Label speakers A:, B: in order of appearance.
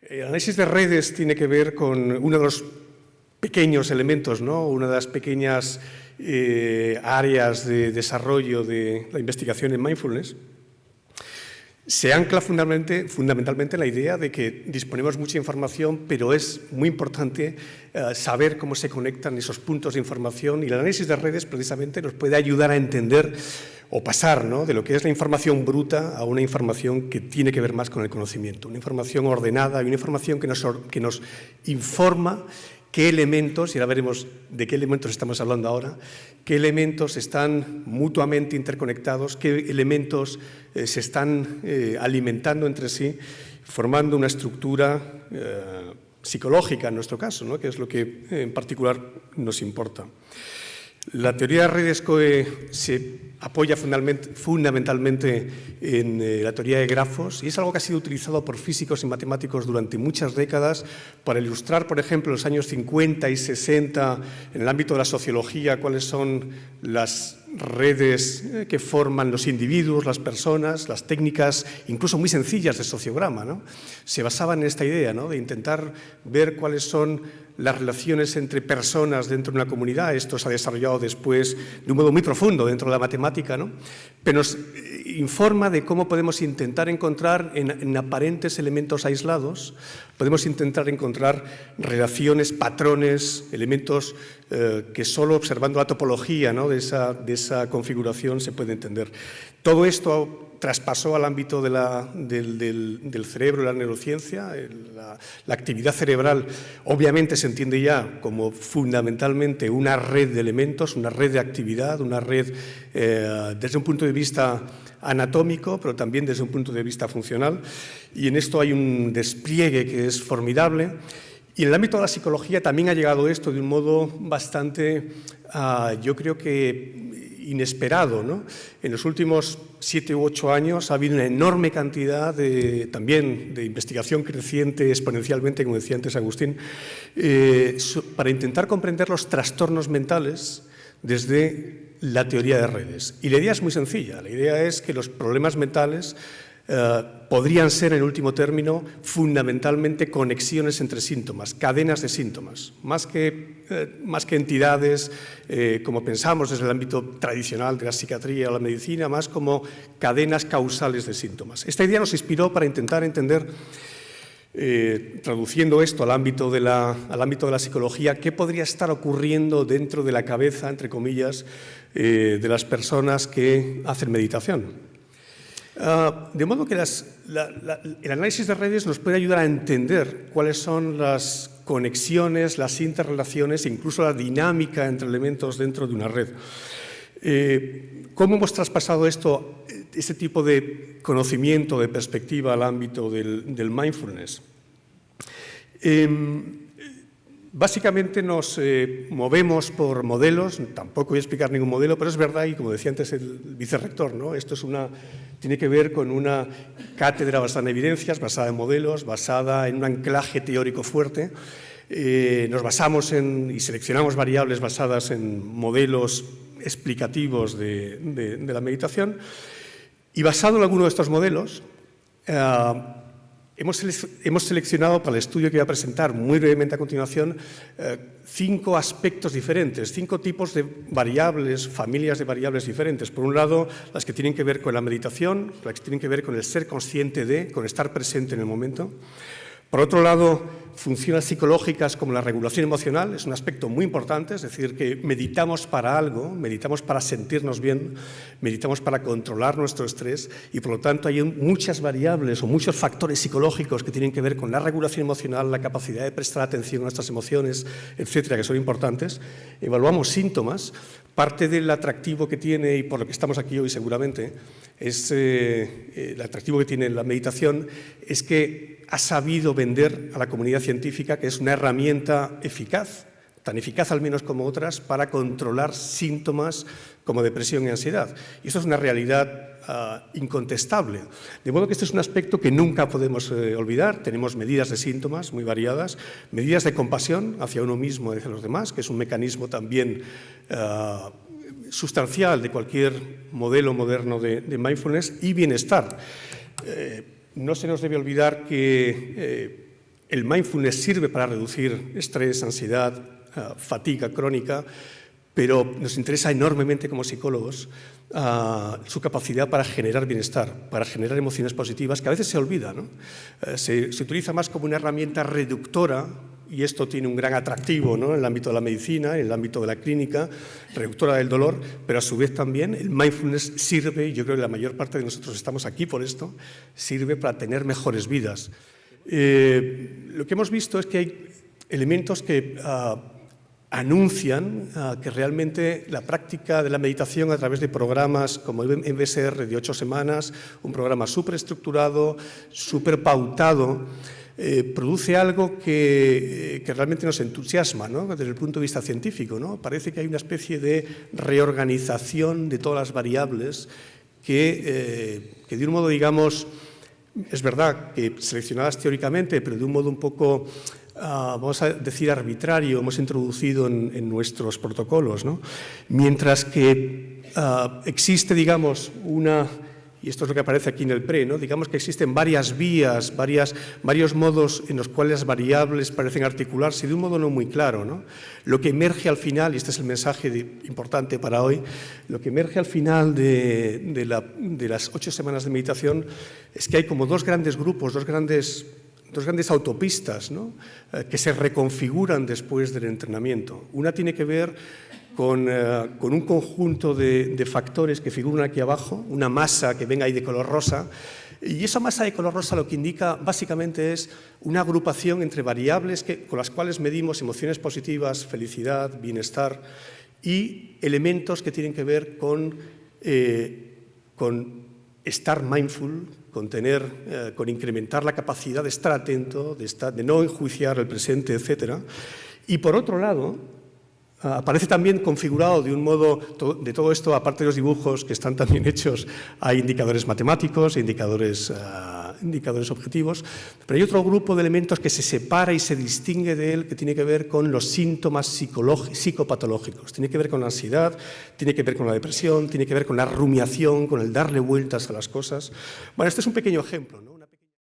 A: El análisis de redes tiene que ver con uno de los pequeños elementos, ¿no? Una de las pequeñas áreas de desarrollo de la investigación en mindfulness. Se ancla fundamentalmente la idea de que disponemos mucha información, pero es muy importante saber cómo se conectan esos puntos de información, y el análisis de redes precisamente nos puede ayudar a entender o pasar, ¿no?, de lo que es la información bruta a una información que tiene que ver más con el conocimiento, una información ordenada y una información que nos informa qué elementos, y ahora veremos de qué elementos estamos hablando ahora, qué elementos están mutuamente interconectados, qué elementos se están alimentando entre sí, formando una estructura psicológica en nuestro caso, ¿no?, que es lo que en particular nos importa. La teoría de redes se apoya fundamentalmente en la teoría de grafos, y es algo que ha sido utilizado por físicos y matemáticos durante muchas décadas para ilustrar, por ejemplo, en los años 50 y 60, en el ámbito de la sociología, cuáles son las redes que forman los individuos, las personas, las técnicas incluso muy sencillas de sociograma, ¿no? Se basaban en esta idea, ¿no?, de intentar ver cuáles son las relaciones entre personas dentro de una comunidad. Esto se ha desarrollado después de un modo muy profundo dentro de la matemática, ¿no?, pero nos informa de cómo podemos intentar encontrar en aparentes elementos aislados, podemos intentar encontrar relaciones, patrones, elementos que solo observando la topología, ¿no?, de esa configuración se puede entender. Todo esto traspasó al ámbito del cerebro y la neurociencia. La actividad cerebral obviamente se entiende ya como fundamentalmente una red de elementos, una red de actividad, una red desde un punto de vista anatómico, pero también desde un punto de vista funcional, y en esto hay un despliegue que es formidable. Y en el ámbito de la psicología también ha llegado esto de un modo bastante, yo creo que inesperado, ¿no? En los últimos 7 u 8 años ha habido una enorme cantidad también de investigación creciente exponencialmente, como decía antes Agustín, para intentar comprender los trastornos mentales desde la teoría de redes. Y la idea es muy sencilla. La idea es que los problemas mentales podrían ser, en último término, fundamentalmente conexiones entre síntomas, cadenas de síntomas, más que entidades, como pensamos desde el ámbito tradicional de la psiquiatría o la medicina, más como cadenas causales de síntomas. Esta idea nos inspiró para intentar entender, traduciendo esto al ámbito de la psicología, qué podría estar ocurriendo dentro de la cabeza, entre comillas, de las personas que hacen meditación. De modo que el análisis de redes nos puede ayudar a entender cuáles son las conexiones, las interrelaciones e incluso la dinámica entre elementos dentro de una red. ¿Cómo hemos traspasado este tipo de conocimiento, de perspectiva al ámbito del mindfulness? Básicamente nos movemos por modelos. Tampoco voy a explicar ningún modelo, pero es verdad, y como decía antes el vicerrector, ¿no?, esto tiene que ver con una cátedra basada en evidencias, basada en modelos, basada en un anclaje teórico fuerte. Nos basamos y seleccionamos variables basadas en modelos explicativos de la meditación, y basado en alguno de estos modelos, hemos seleccionado para el estudio que voy a presentar muy brevemente a continuación 5 aspectos diferentes, 5 tipos de variables, familias de variables diferentes. Por un lado, las que tienen que ver con la meditación, las que tienen que ver con el ser consciente con estar presente en el momento. Por otro lado, funciones psicológicas como la regulación emocional, es un aspecto muy importante, es decir, que meditamos para algo, meditamos para sentirnos bien, meditamos para controlar nuestro estrés, y por lo tanto hay muchas variables o muchos factores psicológicos que tienen que ver con la regulación emocional, la capacidad de prestar atención a nuestras emociones, etcétera, que son importantes. Evaluamos síntomas. Parte del atractivo que tiene, y por lo que estamos aquí hoy seguramente, es el atractivo que tiene la meditación, es que ha sabido vender a la comunidad científica que es una herramienta eficaz, tan eficaz al menos como otras, para controlar síntomas como depresión y ansiedad. Y esto es una realidad incontestable. De modo que este es un aspecto que nunca podemos olvidar. Tenemos medidas de síntomas muy variadas, medidas de compasión hacia uno mismo y hacia los demás, que es un mecanismo también sustancial de cualquier modelo moderno de mindfulness, y bienestar. No se nos debe olvidar que El mindfulness sirve para reducir estrés, ansiedad, fatiga crónica, pero nos interesa enormemente como psicólogos su capacidad para generar bienestar, para generar emociones positivas, que a veces se olvida, ¿no? Se utiliza más como una herramienta reductora, y esto tiene un gran atractivo, ¿no?, en el ámbito de la medicina, en el ámbito de la clínica, reductora del dolor, pero a su vez también el mindfulness sirve, y yo creo que la mayor parte de nosotros estamos aquí por esto, sirve para tener mejores vidas. Lo que hemos visto es que hay elementos que anuncian que realmente la práctica de la meditación a través de programas como el MBSR de 8 semanas, un programa súper estructurado, súper pautado, produce algo que realmente nos entusiasma, ¿no?, desde el punto de vista científico, ¿no? Parece que hay una especie de reorganización de todas las variables que de un modo, digamos, es verdad que seleccionadas teóricamente, pero de un modo un poco, vamos a decir, arbitrario, hemos introducido en nuestros protocolos, ¿no? Mientras que existe, digamos, y esto es lo que aparece aquí en el PRE, ¿no?, digamos que existen varias vías, varios modos en los cuales las variables parecen articularse de un modo no muy claro, ¿no? Lo que emerge al final, y este es el mensaje importante para hoy, lo que emerge al final de las 8 semanas de meditación es que hay como dos grandes grupos, dos grandes autopistas, ¿no?, que se reconfiguran después del entrenamiento. Una tiene que ver con un conjunto de factores que figuran aquí abajo, una masa que venga ahí de color rosa, y esa masa de color rosa lo que indica básicamente es una agrupación entre variables con las cuales medimos emociones positivas, felicidad, bienestar, y elementos que tienen que ver con estar mindful, con incrementar la capacidad de estar atento, de no enjuiciar el presente, etc. Y por otro lado, aparece también configurado de un modo, de todo esto, aparte de los dibujos que están también hechos, hay indicadores matemáticos, indicadores objetivos, pero hay otro grupo de elementos que se separa y se distingue de él, que tiene que ver con los síntomas psicopatológicos. Tiene que ver con la ansiedad, tiene que ver con la depresión, tiene que ver con la rumiación, con el darle vueltas a las cosas. Bueno, este es un pequeño ejemplo, ¿no?